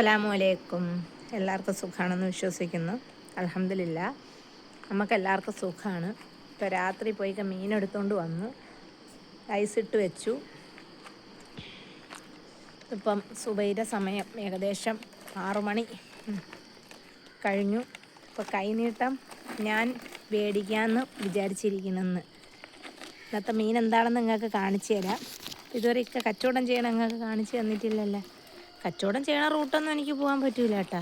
അസ്സലാമലൈക്കും. എല്ലാവർക്കും സുഖമാണെന്ന് വിശ്വസിക്കുന്നു. അൽഹംദുലില്ലാ, നമുക്കെല്ലാവർക്കും സുഖമാണ്. ഇപ്പോൾ രാത്രി പോയി മീനെടുത്തുകൊണ്ട് വന്നു, ഐസിട്ട് വെച്ചു. ഇപ്പം സുബൈയുടെ സമയം ഏകദേശം 6 മണി കഴിഞ്ഞു. ഇപ്പോൾ കൈനീട്ടം ഞാൻ മേടിക്കാമെന്ന് വിചാരിച്ചിരിക്കുന്നെന്ന്. ഇന്നത്തെ മീൻ എന്താണെന്ന് നിങ്ങൾക്ക് കാണിച്ചു തരാം. ഇതുവരെ കച്ചവടം ചെയ്യണം നിങ്ങൾക്ക് കാണിച്ചു തന്നിട്ടില്ലല്ലോ. കച്ചവടം ചെയ്യണ റൂട്ടൊന്നും എനിക്ക് പോകാൻ പറ്റൂല കേട്ടോ.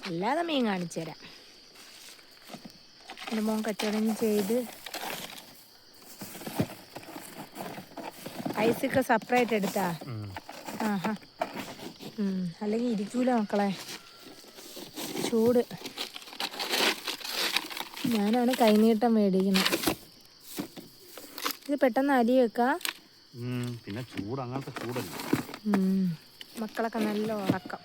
അല്ലാതെ മീൻ കാണിച്ചു തരാം. എൻ്റെ മോൻ കച്ചവടം ചെയ്ത് ഐസൊക്കെ സെപ്പറേറ്റ് എടുത്താ. ആഹാ, അല്ലെങ്കിൽ ഇരിക്കൂല മക്കളെ, ചൂട്. ഞാനാണ് കൈനീട്ടം മേടിക്കുന്നത്. ഇത് പെട്ടെന്ന് അരി വെക്കാം. പിന്നെ ചൂട്, അങ്ങനത്തെ ചൂടല്ല. മക്കളൊക്കെ നല്ല ഉറക്കം.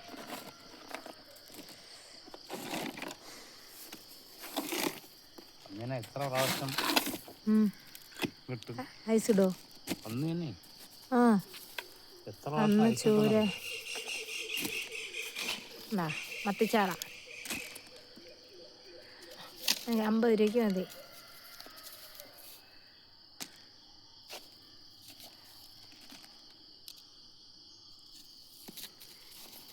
അങ്ങനെ എത്ര പ്രാവശ്യം കിട്ടും ഐസിടോ? അന്ന് തന്നെ ആ, എത്ര അന്ന് ചൂര പ്രാവശ്യം മത്തിച്ചാള 50 രൂപയ്ക്ക് മതി.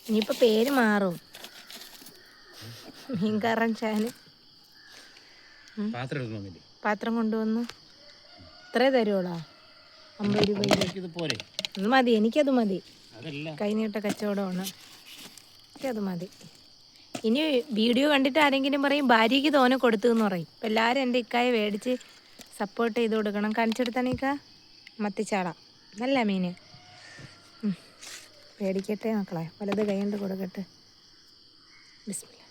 ഇനിയിപ്പോൾ പേര് മാറും. മീൻകാരൻ ചാന് പാത്രം കൊണ്ടുവന്നു. ഇത്രേ തരുവോളാ? 50 രൂപ അത് മതി. എനിക്കത് മതി. കൈനീട്ട കച്ചവടമാണ്, എനിക്കത് മതി. ഇനി വീഡിയോ കണ്ടിട്ട് ആരെങ്കിലും പറയും ഭാര്യയ്ക്ക് തോനെ കൊടുത്തു എന്ന് പറയും. ഇപ്പം എല്ലാവരും എൻ്റെ ഇക്കായെ മേടിച്ച് സപ്പോർട്ട് ചെയ്ത് കൊടുക്കണം. കാണിച്ചെടുത്താണേക്കാ മത്തിച്ചാള നല്ല മീൻ. മേടിക്കട്ടെ മക്കളെ, വലത് കൈ കൊണ്ട് കൊടുക്കട്ടെ. ബിസ്മില്ലാ.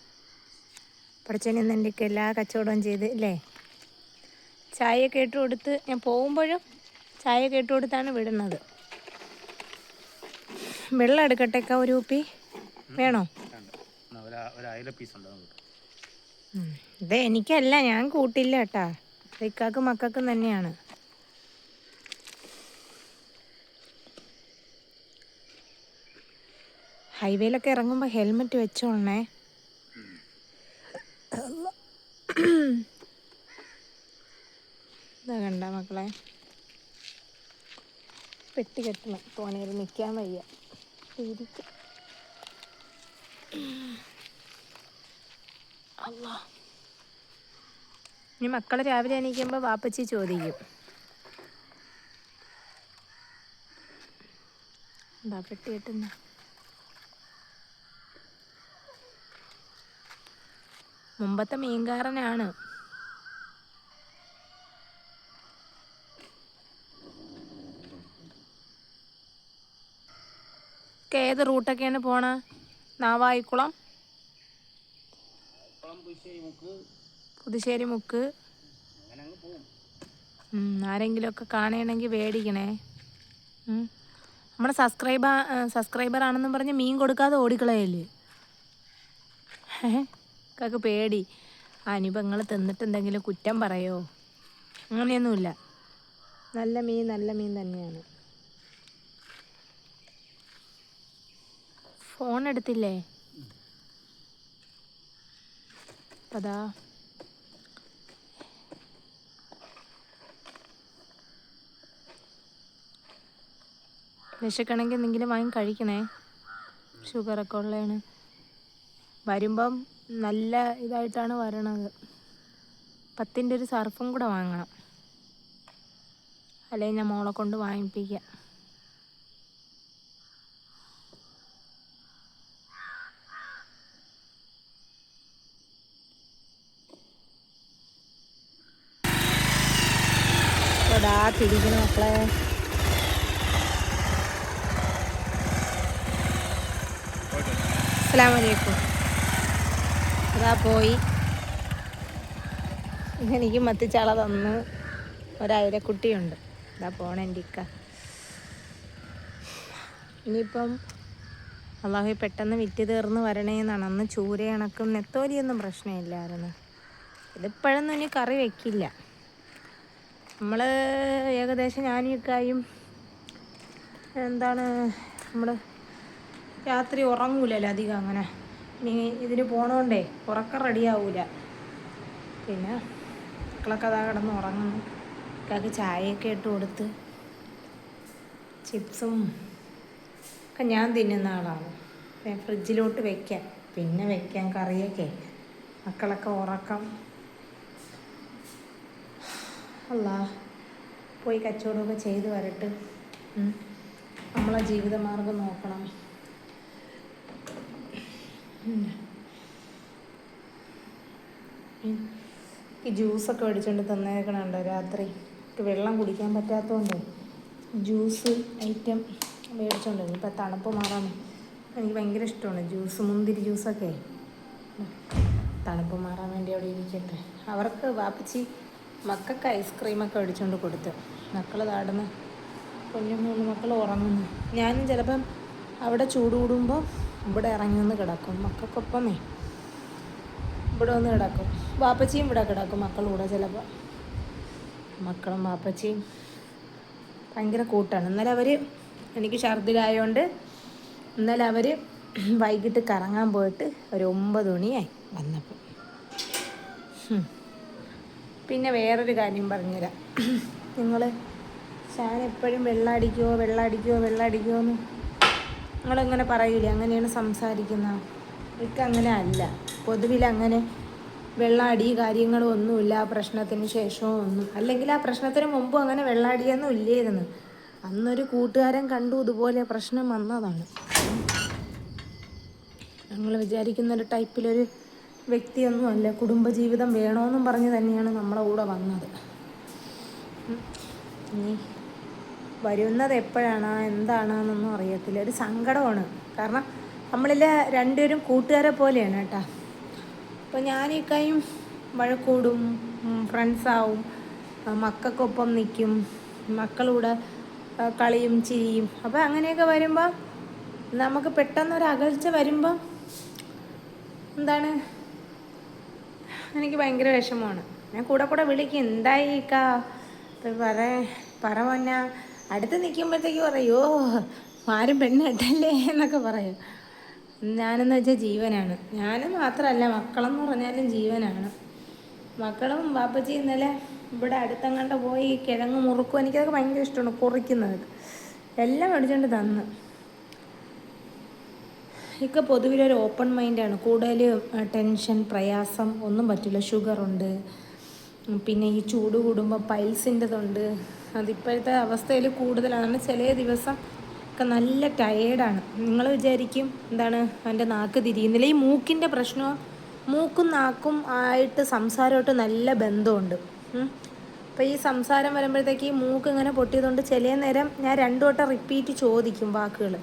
പഠിച്ചതിന് ഇന്ന് എൻ്റെയൊക്കെ എല്ലാ കച്ചവടവും ചെയ്ത് അല്ലേ. ചായയൊക്കെ ഇട്ട് കൊടുത്ത്, ഞാൻ പോകുമ്പോഴും ചായയൊക്കെ ഇട്ട് കൊടുത്താണ് വിടുന്നത്. വെള്ളം എടുക്കട്ടേക്കാ ഒരു കുപ്പി? വേണോ? ഇത് എനിക്കല്ല, ഞാൻ കൂട്ടില്ല കേട്ടാ. ഇക്കാക്കും മക്കൾക്കും തന്നെയാണ്. ഹൈവേയിലൊക്കെ ഇറങ്ങുമ്പോൾ ഹെൽമെറ്റ് വെച്ചോളണേ. ഇതാ കണ്ട മക്കളെ, പെട്ടി കെട്ടണം. തോനേരം നിൽക്കാൻ വയ്യ. അല്ലാ, ഇനി മക്കൾ രാവിലെ എണീക്കുമ്പോൾ വാപ്പച്ചി ചോദിക്കും എന്താ പെട്ടി കെട്ടുന്ന. മുമ്പത്തെ മീൻകാരനാണ്. ഏത് റൂട്ടൊക്കെയാണ് പോണ? നാവായിക്കുളം, പുതുശ്ശേരി മുക്ക്. ആരെങ്കിലുമൊക്കെ കാണണമെങ്കിൽ മേടിക്കണേ. നമ്മുടെ സബ്സ്ക്രൈബർ ആണെന്നും പറഞ്ഞ് മീൻ കൊടുക്കാതെ ഓടിക്കളയല്ലേ. കാക്ക് പേടി. ഇനിയിപ്പോൾ നിങ്ങൾ തിന്നിട്ട് എന്തെങ്കിലും കുറ്റം പറയോ? അങ്ങനെയൊന്നുമില്ല. നല്ല മീൻ നല്ല മീൻ തന്നെയാണ്. ഫോൺ എടുത്തില്ലേ? അതാ വിശക്കണമെങ്കിൽ എന്തെങ്കിലും വാങ്ങി കഴിക്കണേ. ഷുഗറൊക്കെ ഉള്ളതാണ്. വരുമ്പം നല്ല ഇതായിട്ടാണ് വരണത്. 10-ൻ്റെ ഒരു സർഫും കൂടെ വാങ്ങണം, അല്ലെങ്കിൽ ഞാൻ മോളെ കൊണ്ട് വാങ്ങിപ്പിക്കാം. തിരിക്കണം മക്കളെ. അസ്സലാമലൈക്കും. അതാ പോയി. എനിക്ക് മത്തിച്ചാള തന്നു. ഒരയിരക്കുട്ടിയുണ്ട്. ഇതാ പോണെൻ്റെ ഇക്ക. ഇനിയിപ്പം അള്ളാഹു പെട്ടെന്ന് വിറ്റ് തീർന്ന് വരണേന്നാണ്. അന്ന് ചൂര കണക്കും നെത്തോലിയൊന്നും പ്രശ്നമില്ലായിരുന്നു. ഇതിപ്പോഴൊന്നും ഇനി കറി വയ്ക്കില്ല. നമ്മൾ ഏകദേശം ഞാനും ഇക്കായും നമ്മൾ രാത്രി ഉറങ്ങൂലല്ലോ അധികം അങ്ങനെ. ഇനി ഇതിന് പോണോണ്ടേ ഉറക്കം റെഡിയാവൂല. പിന്നെ മക്കളൊക്കെ അതാ കിടന്ന് ഉറങ്ങുന്നു. മക്കൾക്ക് ചായയൊക്കെ ഇട്ട് കൊടുത്ത് ചിപ്സും ഒക്കെ ഞാൻ തിന്നുന്ന ആളാണ്. ഫ്രിഡ്ജിലോട്ട് വെക്കാം, പിന്നെ വെക്കാം കറിയൊക്കെ. മക്കളൊക്കെ ഉറക്കം. അല്ലാ, പോയി കച്ചവടമൊക്കെ ചെയ്ത് വരട്ട്. നമ്മളെ ജീവിതമാർഗം നോക്കണം. ഈ ജ്യൂസൊക്കെ മേടിച്ചുകൊണ്ട് തന്നേക്കണുണ്ട് രാത്രി. എനിക്ക് വെള്ളം കുടിക്കാൻ പറ്റാത്തതുകൊണ്ട് ജ്യൂസ് ഐറ്റം മേടിച്ചോണ്ട്. ഇപ്പം തണുപ്പ് മാറാൻ എനിക്ക് ഭയങ്കര ഇഷ്ടമാണ് ജ്യൂസ്. മുന്തിരി ജ്യൂസൊക്കെ തണുപ്പ് മാറാൻ വേണ്ടി അവിടെ ഇരിക്കട്ടെ. അവർക്ക് വാപ്പച്ചി മക്കൾക്ക് ഐസ്ക്രീമൊക്കെ മേടിച്ചുകൊണ്ട് കൊടുത്ത്. മക്കൾ താടുന്ന് കുഞ്ഞു 3 മക്കൾ ഉറങ്ങുന്നു. ഞാനും ചിലപ്പം അവിടെ ചൂട് കൂടുമ്പോൾ ഇവിടെ ഇറങ്ങി വന്ന് കിടക്കും. മക്കൾക്കൊപ്പമേ ഇവിടെ വന്ന് കിടക്കും. വാപ്പച്ചിയും ഇവിടെ കിടക്കും മക്കളുടെ കൂടെ. ചിലപ്പോൾ മക്കളും വാപ്പച്ചിയും ഭയങ്കര കൂട്ടാണ്. ഇന്നലെ അവർ, എനിക്ക് ഛർദിലായതുകൊണ്ട് ഇന്നലെ അവർ വൈകിട്ട് കറങ്ങാൻ പോയിട്ട് ഒരു 9 മണിയായി വന്നപ്പോൾ. പിന്നെ വേറൊരു കാര്യം പറഞ്ഞുതരാം. നിങ്ങൾ ഞാൻ എപ്പോഴും വെള്ളം അടിക്കുമോ എന്ന് നിങ്ങളിങ്ങനെ പറയൂലേ, അങ്ങനെയാണ് സംസാരിക്കുന്നത്. എനിക്ക് അങ്ങനെ അല്ല. പൊതുവിൽ അങ്ങനെ വെള്ളാടി കാര്യങ്ങളും ഒന്നുമില്ല. ആ പ്രശ്നത്തിന് ശേഷവും ഒന്നും, അല്ലെങ്കിൽ ആ പ്രശ്നത്തിന് മുമ്പും അങ്ങനെ വെള്ളാടിയൊന്നും ഇല്ലായിരുന്നു. അന്നൊരു കൂട്ടുകാരൻ കണ്ടു ഇതുപോലെ പ്രശ്നം വന്നതാണ്. ഞങ്ങൾ വിചാരിക്കുന്നൊരു ടൈപ്പിലൊരു വ്യക്തിയൊന്നുമല്ല. കുടുംബജീവിതം വേണമെന്നും പറഞ്ഞ് തന്നെയാണ് നമ്മളെ കൂടെ വന്നത്. ഇനി വരുന്നത് എപ്പോഴാണ് എന്താണെന്നൊന്നും അറിയത്തില്ല. ഒരു സങ്കടമാണ്. കാരണം നമ്മളിൽ രണ്ടുപേരും കൂട്ടുകാരെ പോലെയാണ് കേട്ടോ. അപ്പോൾ ഞാനീക്കായും വഴക്കൂടും, ഫ്രണ്ട്സാവും, മക്കൾക്കൊപ്പം നിൽക്കും, മക്കളൂടെ കളിയും ചിരിയും. അപ്പോൾ അങ്ങനെയൊക്കെ വരുമ്പോൾ നമുക്ക് പെട്ടെന്നൊരു അകൽച്ച വരുമ്പോൾ എന്താണ്, എനിക്ക് ഭയങ്കര വിഷമമാണ്. ഞാൻ കൂടെ വിളിക്കും, എന്തായി കാ പറ പൊന്ന. അടുത്ത് നിൽക്കുമ്പോഴത്തേക്ക് പറയോ ആരും പെണ്ണ് കെട്ടല്ലേ എന്നൊക്കെ പറയും. ഞാനെന്ന് വെച്ചാൽ ജീവനാണ്. ഞാനും മാത്രമല്ല, മക്കളെന്ന് പറഞ്ഞാലും ജീവനാണ്. മക്കളും വാപ്പച്ചി ഇന്നലെ ഇവിടെ അടുത്തങ്ങാണ്ട് പോയി കിഴങ്ങ് മുറുക്കും. എനിക്കതൊക്കെ ഭയങ്കര ഇഷ്ടമാണ്, കുറിക്കുന്നത്. എല്ലാം മേടിച്ചുകൊണ്ട് തന്ന്. ഇതൊക്കെ പൊതുവിലൊരു ഓപ്പൺ മൈൻഡാണ്. കൂടുതൽ ടെൻഷൻ പ്രയാസം ഒന്നും പറ്റില്ല. ഷുഗറുണ്ട്, പിന്നെ ഈ ചൂട് കൂടുമ്പോൾ പൈൽസിൻ്റെതുണ്ട്. അതിപ്പോഴത്തെ അവസ്ഥയിൽ കൂടുതലാണ്. ചില ദിവസം ഒക്കെ നല്ല ടയേർഡാണ്. നിങ്ങൾ വിചാരിക്കും എന്താണ് എൻ്റെ നാക്ക് തിരിയുന്നില്ല. ഈ മൂക്കിൻ്റെ പ്രശ്നവും, മൂക്കും നാക്കും ആയിട്ട് സംസാരമായിട്ട് നല്ല ബന്ധമുണ്ട്. അപ്പോൾ ഈ സംസാരം വരുമ്പോഴത്തേക്ക് ഈ മൂക്ക് ഇങ്ങനെ പൊട്ടിയതുകൊണ്ട് ചില നേരം ഞാൻ 2 വട്ടം റിപ്പീറ്റ് ചോദിക്കും വാക്കുകൾ.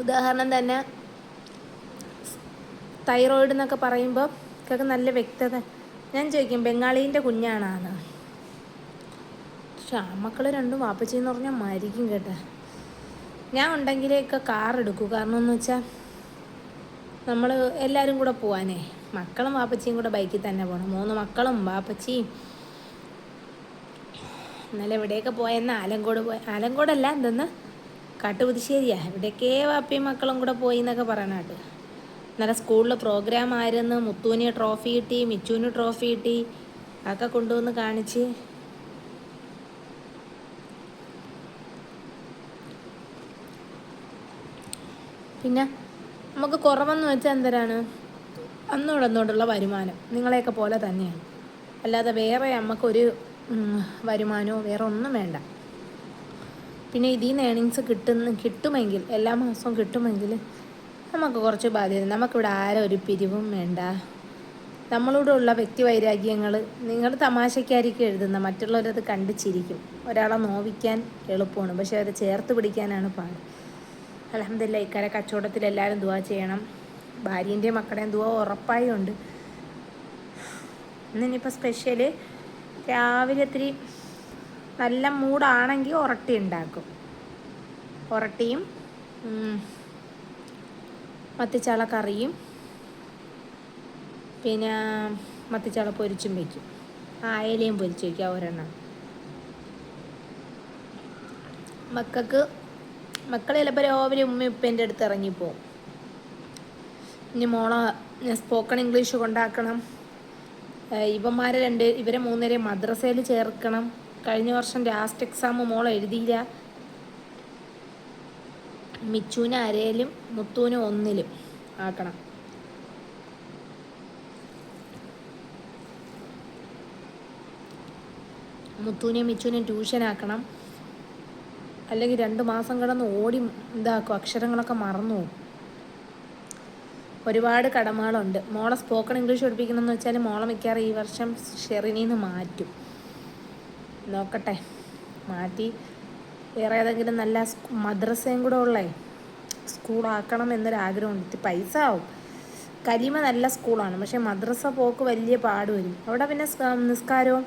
ഉദാഹരണം തന്നെ തൈറോയിഡ് എന്നൊക്കെ പറയുമ്പോൾ ഒക്കെ നല്ല വ്യക്തത. ഞാൻ ചോദിക്കും ബംഗാളീൻ്റെ കുഞ്ഞാണാന്ന്. പക്ഷെ ആ മക്കൾ രണ്ടും വാപ്പച്ചിന്ന് പറഞ്ഞാൽ മരിക്കും കേട്ടോ. ഞാൻ ഉണ്ടെങ്കിലൊക്കെ കാർ എടുക്കൂ. കാരണം എന്ന് വെച്ചാൽ നമ്മൾ എല്ലാവരും കൂടെ പോവാനേ. മക്കളും വാപ്പച്ചിയും കൂടെ ബൈക്കിൽ തന്നെ പോകണം. 3 മക്കളും വാപ്പച്ചിയും. ഇന്നലെ എവിടെയൊക്കെ പോയെന്ന് ആലങ്കോടല്ല, എന്തെന്ന് കാട്ടുപുതുശ്ശേരിയാ. ഇവിടെയൊക്കെ വാപ്പയും മക്കളും കൂടെ പോയി എന്നൊക്കെ പറയണാട്ട്. ഇന്നലെ സ്കൂളിൽ പ്രോഗ്രാം ആയിരുന്നു. മുത്തൂന് ട്രോഫി കിട്ടി, മിച്ചുവിന് ട്രോഫി കിട്ടി. അതൊക്കെ കൊണ്ടുവന്ന് കാണിച്ച്. പിന്നെ നമുക്ക് കുറവെന്ന് വെച്ചാൽ എന്തരാണ്, അന്നോടൊന്നോടുള്ള വരുമാനം നിങ്ങളെയൊക്കെ പോലെ തന്നെയാണ്. അല്ലാതെ വേറെ നമുക്കൊരു വരുമാനമോ വേറെ ഒന്നും വേണ്ട. പിന്നെ ഇതിൽ നിന്ന് ഏണിങ്സ് കിട്ടുമെങ്കിൽ, എല്ലാ മാസവും കിട്ടുമെങ്കിൽ നമുക്ക് കുറച്ച് ബാധ്യത. നമുക്കിവിടെ ആരും ഒരു പിരിവും വേണ്ട. നമ്മളോട് ഉള്ള വ്യക്തിവൈരാഗ്യങ്ങൾ നിങ്ങൾ തമാശയ്ക്കായിരിക്കും എഴുതുന്ന, മറ്റുള്ളവരത് കണ്ട് ചിരിക്കും. ഒരാളെ നോവിക്കാൻ എളുപ്പമാണ്, പക്ഷെ അവരെ ചേർത്ത് പിടിക്കാനാണ് പാട്. അൽഹംദുലില്ലാ ഇക്കാരെ കച്ചവടത്തിൽ എല്ലാവരും ദുആ ചെയ്യണം. ഭാര്യേൻ്റെയും മക്കളുടെയും ദുആ ഉറപ്പായും ഉണ്ട്. ഇന്നിനിപ്പോൾ സ്പെഷ്യൽ രാവിലെ ഇത്തിരി നല്ല മൂടാണെങ്കിൽ ഉറട്ടി ഉണ്ടാക്കും. ഉറട്ടിയും മത്തിച്ചാള കറിയും പിന്നെ മത്തിച്ചാള പൊരിച്ചും വയ്ക്കും. അയലയും പൊരിച്ച് വയ്ക്കുക ഒരെണ്ണം. മക്കൾക്ക് മക്കൾ ചിലപ്പോൾ രാവിലെ ഉമ്മയും ഉപ്പേൻ്റെ അടുത്ത് ഇറങ്ങിപ്പോവും. ഇനി മോളെ സ്പോക്കൺ ഇംഗ്ലീഷ് കൊണ്ടാക്കണം. ഇവരെ മൂന്നേരെ മദ്രസയിൽ ചേർക്കണം. കഴിഞ്ഞ വർഷം ലാസ്റ്റ് എക്സാം മോൾ എഴുതിയില്ല. മിച്ചൂനെ അരയിലും മുത്തൂനെ 1 ആക്കണം. മുത്തൂനെയും മിച്ചൂനെയും ട്യൂഷൻ ആക്കണം. അല്ലെങ്കിൽ 2 മാസം കിടന്ന് ഓടി ഇതാക്കും, അക്ഷരങ്ങളൊക്കെ മറന്നു പോകും. ഒരുപാട് കടമകളുണ്ട്. മോളെ സ്പോക്കൺ ഇംഗ്ലീഷ് പഠിപ്പിക്കണമെന്ന് വെച്ചാൽ മോളെ മിക്കവാറും ഈ വർഷം ഷെറിനിന്ന് മാറ്റും. നോക്കട്ടെ, മാറ്റി വേറെ ഏതെങ്കിലും നല്ല മദ്രസയും കൂടെ ഉള്ളേ സ്കൂളാക്കണം എന്നൊരാഗ്രഹമുണ്ട്. പൈസ ആവും. കലിമ നല്ല സ്കൂളാണ്, പക്ഷേ മദ്രസ പോക്ക് വലിയ പാട് വരും. അവിടെ പിന്നെ നിസ്കാരവും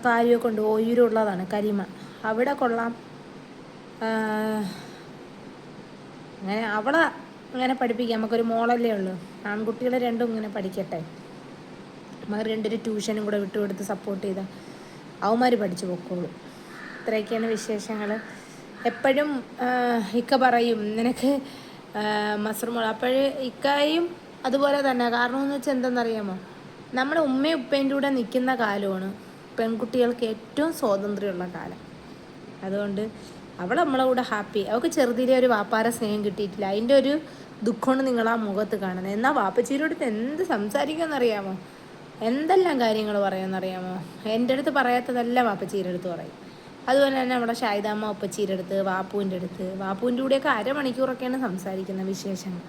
കാര്യമൊക്കെ ഉണ്ട്. ഓയൂരുള്ളതാണ് കലിമ. അവിടെ കൊള്ളാം. അങ്ങനെ അവളെ അങ്ങനെ പഠിപ്പിക്കാം. നമുക്കൊരു മോളല്ലേ ഉള്ളൂ. ആൺകുട്ടികളെ രണ്ടും ഇങ്ങനെ പഠിക്കട്ടെ. നമുക്ക് 2 ട്യൂഷനും കൂടെ വിട്ടുകൊടുത്ത് സപ്പോർട്ട് ചെയ്താൽ അവന്മാർ പഠിച്ചു പൊക്കോളൂ. ഇത്രയൊക്കെയാണ് വിശേഷങ്ങൾ. എപ്പോഴും ഇക്ക പറയും നിനക്ക് മസർമോൾ. അപ്പോഴ് ഇക്കയും അതുപോലെ തന്നെ. കാരണം എന്ന് വെച്ചാൽ എന്തെന്നറിയാമോ, നമ്മുടെ ഉമ്മയും ഉപ്പേൻ്റെ കൂടെ നിൽക്കുന്ന കാലമാണ് പെൺകുട്ടികൾക്ക് ഏറ്റവും സ്വാതന്ത്ര്യമുള്ള കാലം. അതുകൊണ്ട് അവൾ നമ്മളെ കൂടെ ഹാപ്പി. അവൾക്ക് ചെറുതിലെ ഒരു വാപ്പാരെ സ്നേഹം കിട്ടിയിട്ടില്ല. അതിൻ്റെ ഒരു ദുഃഖമാണ് നിങ്ങൾ ആ മുഖത്ത് കാണുന്നത്. എന്നാൽ വാപ്പച്ചീരോട് എന്ത് സംസാരിക്കുമെന്നറിയാമോ, എന്തെല്ലാം കാര്യങ്ങൾ പറയുമെന്നറിയാമോ. എൻ്റെ അടുത്ത് പറയാത്തതല്ല വാപ്പച്ചീരുടെ അടുത്ത് പറയും. അതുപോലെ തന്നെ നമ്മുടെ ഷായിദാമ്മ ഉപ്പച്ചീരുടെ അടുത്ത്, വാപ്പുവിൻ്റെ അടുത്ത്. വാപ്പുവിൻ്റെ കൂടെയൊക്കെ അരമണിക്കൂറൊക്കെയാണ് സംസാരിക്കുന്നത് വിശേഷങ്ങൾ.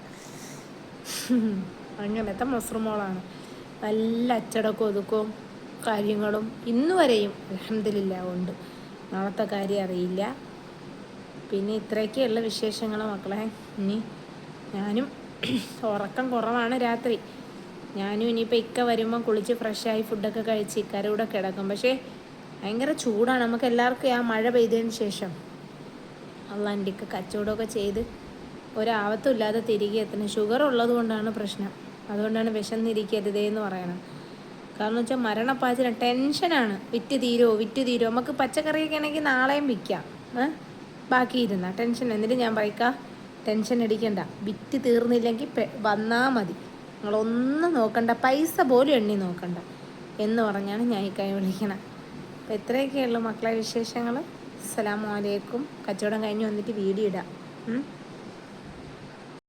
അങ്ങനത്തെ മസ്റുമോളാണ്. നല്ല അച്ചടക്കവും ഒതുക്കവും കാര്യങ്ങളും ഇന്നുവരെയും അൽഹംദുലില്ലാ ഉണ്ട്. നാളത്തെ കാര്യം അറിയില്ല. പിന്നെ ഇത്രയൊക്കെയുള്ള വിശേഷങ്ങൾ മക്കളെ. ഇനി ഞാനും ഉറക്കം കുറവാണ് രാത്രി. ഞാനും ഇനിയിപ്പോൾ ഇക്ക വരുമ്പം കുളിച്ച് ഫ്രഷായി ഫുഡൊക്കെ കഴിച്ച് ഇക്കാരുടെ കൂടെ കിടക്കും. പക്ഷേ ഭയങ്കര ചൂടാണ്. നമുക്ക് എല്ലാവർക്കും ആ മഴ പെയ്തതിന് ശേഷം അള്ളാൻ്റെ ഇക്ക കച്ചവടമൊക്കെ ചെയ്ത് ഒരാവത്തും ഇല്ലാതെ തിരികെ എത്തണം. ഷുഗർ ഉള്ളത് കൊണ്ടാണ് പ്രശ്നം. അതുകൊണ്ടാണ് വിശന്നിരിക്കരുതേ എന്ന് പറയണം. കാരണം വെച്ചാൽ മരണപ്പാച്ചിന് ടെൻഷനാണ്. വിറ്റ് തീരുമോ. നമുക്ക് പച്ചക്കറിയൊക്കെ ആണെങ്കിൽ നാളെയും വിൽക്കാം, ബാക്കി ഇരുന്ന ടെൻഷൻ. എന്നിട്ട് ഞാൻ പറയിക്കാം, ടെൻഷൻ അടിക്കണ്ട, വിറ്റ് തീർന്നില്ലെങ്കിൽ വന്നാൽ മതി, നിങ്ങളൊന്നും നോക്കണ്ട, പൈസ പോലും എണ്ണി നോക്കണ്ട എന്ന് പറഞ്ഞാണ് ഞാൻ ഈ കൈ വിളിക്കണം. അപ്പോൾ ഇത്രയൊക്കെയുള്ളൂ മക്കളെ വിശേഷങ്ങൾ. അസ്സലാമു അലൈക്കും. കച്ചവടം കഴിഞ്ഞ് വന്നിട്ട് വീഡിയോ ഇടാം.